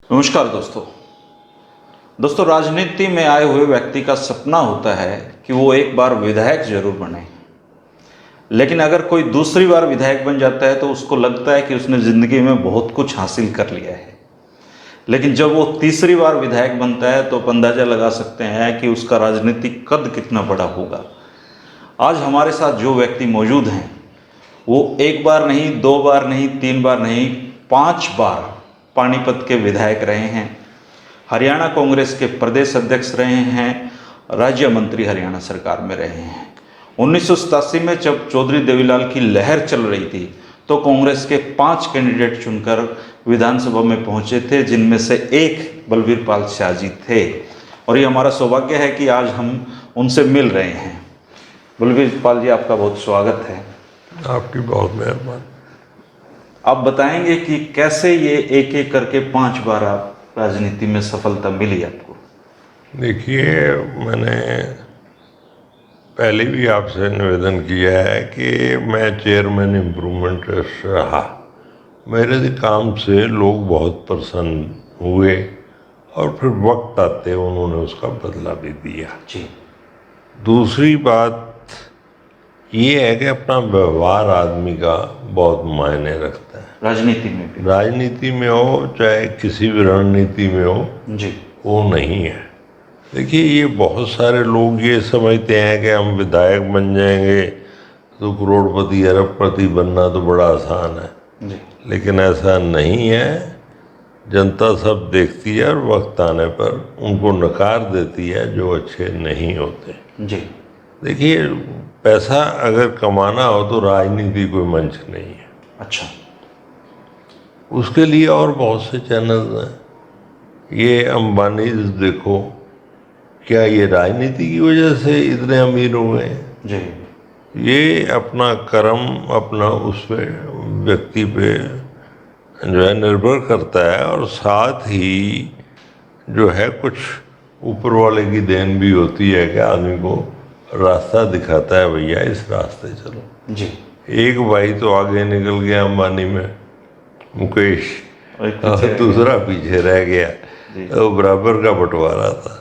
नमस्कार दोस्तों राजनीति में आए हुए व्यक्ति का सपना होता है कि वो एक बार विधायक जरूर बने। लेकिन अगर कोई दूसरी बार विधायक बन जाता है तो उसको लगता है कि उसने ज़िंदगी में बहुत कुछ हासिल कर लिया है। लेकिन जब वो तीसरी बार विधायक बनता है तो आप अंदाज़ा लगा सकते हैं कि उसका राजनीतिक कद कितना बड़ा होगा। आज हमारे साथ जो व्यक्ति मौजूद हैं वो एक बार नहीं, दो बार नहीं, तीन बार नहीं, 5 बार पानीपत के विधायक रहे हैं, हरियाणा कांग्रेस के प्रदेश अध्यक्ष रहे हैं, राज्य मंत्री हरियाणा सरकार में रहे हैं। 1987 में जब चौधरी देवीलाल की लहर चल रही थी तो कांग्रेस के 5 कैंडिडेट चुनकर विधानसभा में पहुंचे थे, जिनमें से एक बलवीर पाल शाह जी थे। और ये हमारा सौभाग्य है कि आज हम उनसे मिल रहे हैं। बलवीर पाल जी, आपका बहुत स्वागत है। आपकी बहुत मेहरबानी। आप बताएंगे कि कैसे ये एक एक करके 5 बार आप राजनीति में सफलता मिली आपको? देखिए, मैंने पहले भी आपसे निवेदन किया है कि मैं चेयरमैन इम्प्रूवमेंट ट्रस्ट रहा। मेरे काम से लोग बहुत प्रसन्न हुए और फिर वक्त आते उन्होंने उसका बदला भी दिया। जी। दूसरी बात ये है कि अपना व्यवहार आदमी का बहुत मायने रखता है। राजनीति में भी? राजनीति में हो चाहे किसी भी रणनीति में हो, जी। वो नहीं है। देखिए, ये बहुत सारे लोग ये समझते हैं कि हम विधायक बन जाएंगे तो करोड़पति अरबपति बनना तो बड़ा आसान है। जी। लेकिन ऐसा नहीं है। जनता सब देखती है और वक्त आने पर उनको नकार देती है जो अच्छे नहीं होते। जी। देखिए, पैसा अगर कमाना हो तो राजनीति कोई मंच नहीं है। अच्छा। उसके लिए और बहुत से चैनल हैं। ये अंबानी देखो, क्या ये राजनीति की वजह से इतने अमीर हो गए? जी। ये अपना कर्म अपना उस पे व्यक्ति पे जो है निर्भर करता है, और साथ ही जो है कुछ ऊपर वाले की देन भी होती है कि आदमी को रास्ता दिखाता है, भैया इस रास्ते चलो। जी। एक भाई तो आगे निकल गया अंबानी में, मुकेश, और दूसरा पीछे रह गया। तो बराबर का बंटवारा था।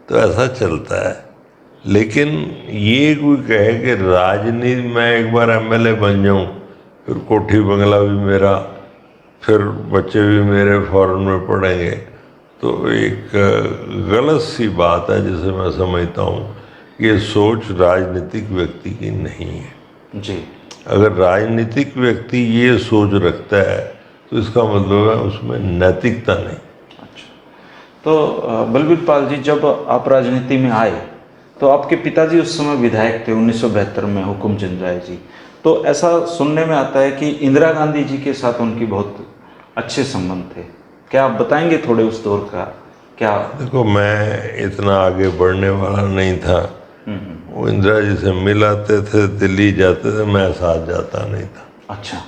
तो ऐसा चलता है। लेकिन ये कोई कहे कि राजनीति में एक बार एमएलए बन जाऊं, फिर कोठी बंगला भी मेरा, फिर बच्चे भी मेरे फॉरेन में पढ़ेंगे, तो एक गलत सी बात है जिसे मैं समझता हूँ। ये सोच राजनीतिक व्यक्ति की नहीं है। जी। अगर राजनीतिक व्यक्ति ये सोच रखता है तो इसका मतलब है उसमें नैतिकता नहीं। अच्छा, तो बलवीर पाल जी, जब आप राजनीति में आए तो आपके पिताजी उस समय विधायक थे 1972 में, हुकुम चंद राय जी। तो ऐसा सुनने में आता है कि इंदिरा गांधी जी के साथ उनकी बहुत अच्छे संबंध थे। क्या आप बताएंगे थोड़े उस दौर का? क्या? देखो, मैं इतना आगे बढ़ने वाला नहीं था। वो इंदिरा जी से मिल आते थे, दिल्ली जाते थे, मैं साथ जाता नहीं था। अच्छा,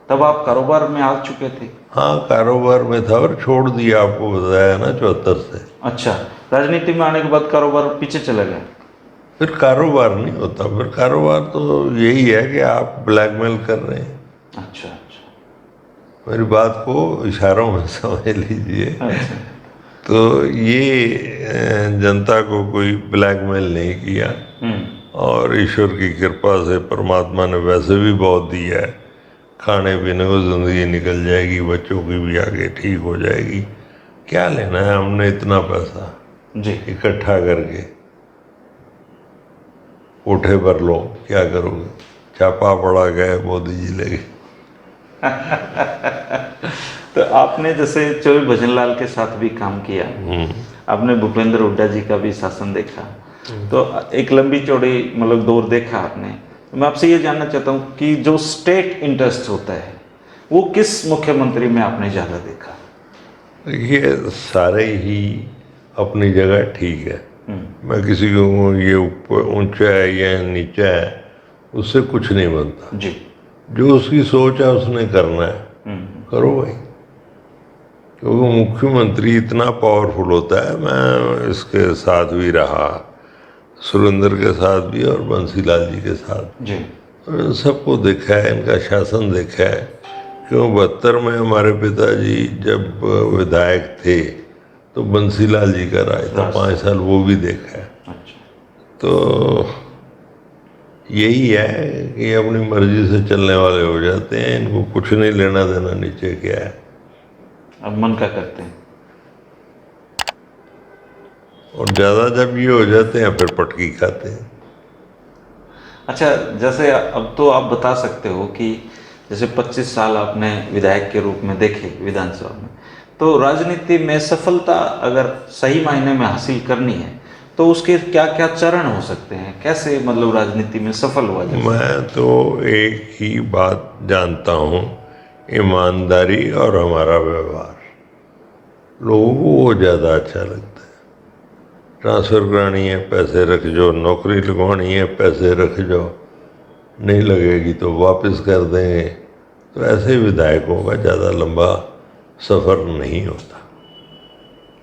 तब आप कारोबार में आ चुके थे? हाँ, कारोबार में था और छोड़ दिया, आपको बताया ना, 74 से। अच्छा, राजनीति में आने के बाद कारोबार पीछे चला गया? फिर कारोबार नहीं होता। फिर कारोबार तो यही है कि आप ब्लैकमेल कर रहे हैं। अच्छा अच्छा। मेरी बात को इशारों में समझ लीजिए। अच्छा। तो ये जनता को कोई ब्लैकमेल नहीं किया, और ईश्वर की कृपा से परमात्मा ने वैसे भी बहुत दिया है। खाने पीने को ज़िंदगी निकल जाएगी, बच्चों की भी आगे ठीक हो जाएगी। क्या लेना है हमने इतना पैसा जी इकट्ठा करके? कोठे पर लो, क्या करोगे? छापा पड़ा गया, मोदी जी ले गए। तो आपने जैसे चौधरी भजन लाल के साथ भी काम किया, आपने भूपेंद्र हुड्डा जी का भी शासन देखा, तो एक लंबी चौड़ी मतलब दौर देखा आपने। तो मैं आपसे ये जानना चाहता हूँ कि जो स्टेट इंटरेस्ट होता है वो किस मुख्यमंत्री में आपने ज़्यादा देखा? देखिए, सारे ही अपनी जगह ठीक है। मैं किसी को ये ऊपर ऊंचा है या नीचा है उससे कुछ नहीं बनता। जी। जो उसकी सोच है उसने करना है, करो भाई। क्योंकि मुख्यमंत्री इतना पावरफुल होता है। मैं इसके साथ भी रहा, सुरेंद्र के साथ भी और बंसीलाल जी के साथ जी। सबको देखा है, इनका शासन देखा है। क्यों 72 में हमारे पिताजी जब विधायक थे तो बंसीलाल जी का राज था, 5 साल वो भी देखा है। अच्छा। तो यही है कि अपनी मर्जी से चलने वाले हो जाते हैं, इनको कुछ नहीं लेना देना नीचे क्या है। अब मन का करते हैं। और ज़्यादा जब ये हो जाते हैं फिर पटकी खाते हैं। अच्छा, जैसे अब तो आप बता सकते हो कि जैसे 25 साल आपने विधायक के रूप में देखे विधानसभा में, तो राजनीति में सफलता अगर सही मायने में हासिल करनी है तो उसके क्या क्या चरण हो सकते हैं, कैसे मतलब राजनीति में सफल हुआ जाए? मैं तो एक ही बात जानता हूँ, ईमानदारी और हमारा व्यवहार। लोगों को वो ज़्यादा अच्छा लगता है। ट्रांसफ़र करानी है पैसे रख जाओ, नौकरी लगवानी है पैसे रख जाओ, नहीं लगेगी तो वापस कर देंगे। तो ऐसे विधायकों का ज़्यादा लंबा सफ़र नहीं होता।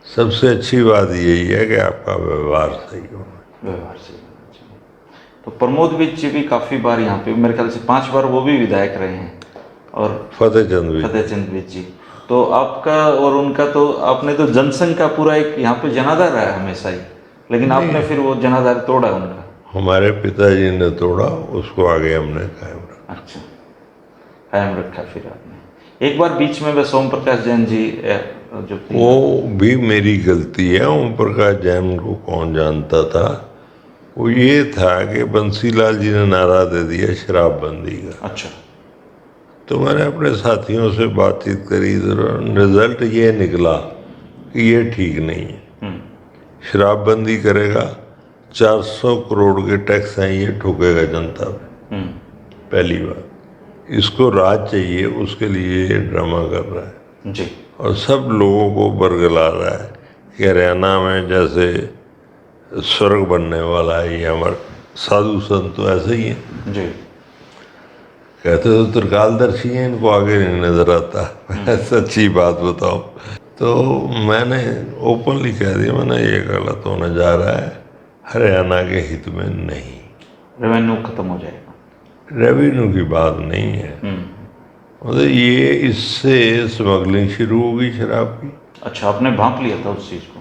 सबसे अच्छी बात यही है कि आपका व्यवहार सही हो। व्यवहार से होना चाहिए। तो प्रमोद विज जी भी काफ़ी बार यहाँ पे, मेरे ख्याल से 5 बार वो भी विधायक रहे हैं, और फतेहचंद भी। फतेहचंद विज जी, तो आपका और उनका तो आपने तो जनसंघ का पूरा एक यहाँ पे जनाधार रहा है हमेशा ही, लेकिन आपने फिर वो जनाधार तोड़ा उनका। हमारे पिताजी ने तोड़ा, उसको आगे हमने कायम रखा। अच्छा, कायम रखा फिर आपने। एक बार बीच में वह सोम प्रकाश जैन जी जो थे, वो भी मेरी गलती है। ओम प्रकाश जैन को कौन जानता था? वो ये था कि बंसीलाल जी ने नारा दे दिया शराबबंदी का। अच्छा। तो मैंने अपने साथियों से बातचीत करी तो रिजल्ट ये निकला कि ये ठीक नहीं है। शराबबंदी करेगा, 400 करोड़ के टैक्स हैं, ये ठोकेगा जनता पे। पहली बात, इसको राज चाहिए, उसके लिए ये ड्रामा कर रहा है जी। और सब लोगों को बरगला रहा है कि हरियाणा में जैसे स्वर्ग बनने वाला है। ये हमारे साधु संत तो ऐसे ही हैं, जी। कहते तो त्रिकालदर्शी हैं, इनको आगे नहीं नजर आता। सच्ची बात बताओ तो मैंने ओपनली कह दिया, मैंने ये गलत होने जा रहा है, हरियाणा के हित में नहीं। रेवेन्यू खत्म हो जाएगा। रेवेन्यू की बात नहीं है, मतलब ये इससे स्मगलिंग शुरू होगी शराब की। अच्छा, आपने भांप लिया था उस चीज़ को।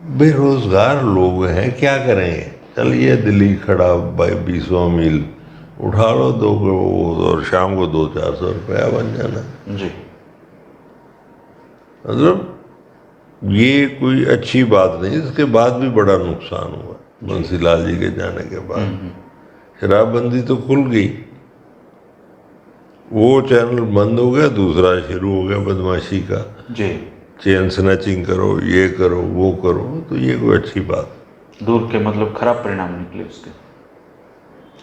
बेरोजगार लोग हैं, क्या करेंगे? चलिए दिल्ली खड़ा भाई 20वां मील उठा लो, 2 और शाम को 200-400 रुपया बन जाना। जी। मतलब ये कोई अच्छी बात नहीं। इसके बाद भी बड़ा नुकसान हुआ बंसीलाल जी के जाने के बाद। शराबबंदी तो खुल गई, वो चैनल बंद हो गया, दूसरा शुरू हो गया बदमाशी का। जी। चेन स्नैचिंग करो, ये करो, वो करो, तो ये कोई अच्छी बात। दूर के मतलब खराब परिणाम निकले उसके,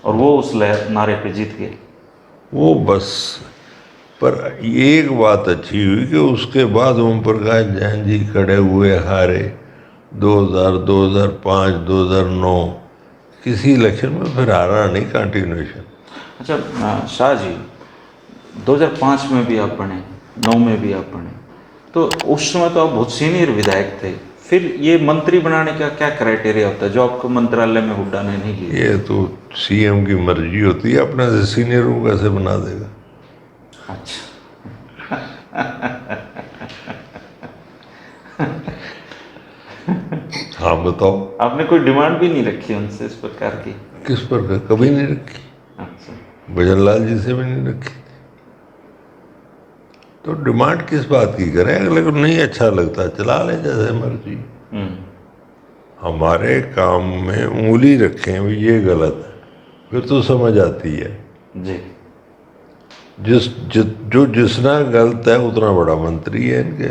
और वो उस नारे पे जीत गए। वो बस, पर एक बात अच्छी हुई कि उसके बाद ओम प्रकाश जैन जी खड़े हुए, हारे 2000, 2005, 2009, किसी इलेक्शन में फिर हारा नहीं कंटिन्यूएशन। अच्छा शाह जी, 2005 में भी आप बने, 9 में भी आप बने, तो उस समय तो आप बहुत सीनियर विधायक थे। फिर ये मंत्री बनाने का क्या क्राइटेरिया होता है जो आपको मंत्रालय में हुड्डा ने नहीं लिया? ये तो सीएम की मर्जी होती है, अपने से सीनियर को कैसे बना देगा। अच्छा। हाँ बताओ। आपने कोई डिमांड भी नहीं रखी उनसे इस प्रकार की? किस पर? कभी नहीं रखी। अच्छा। भजनलाल जी से भी नहीं रखी। तो डिमांड किस बात की करें? अगले को नहीं अच्छा लगता चला ले जैसे मर्जी। हमारे काम में उंगली रखें भी ये गलत है, फिर तो समझ आती है। जी। जो जितना गलत है उतना बड़ा मंत्री है इनके।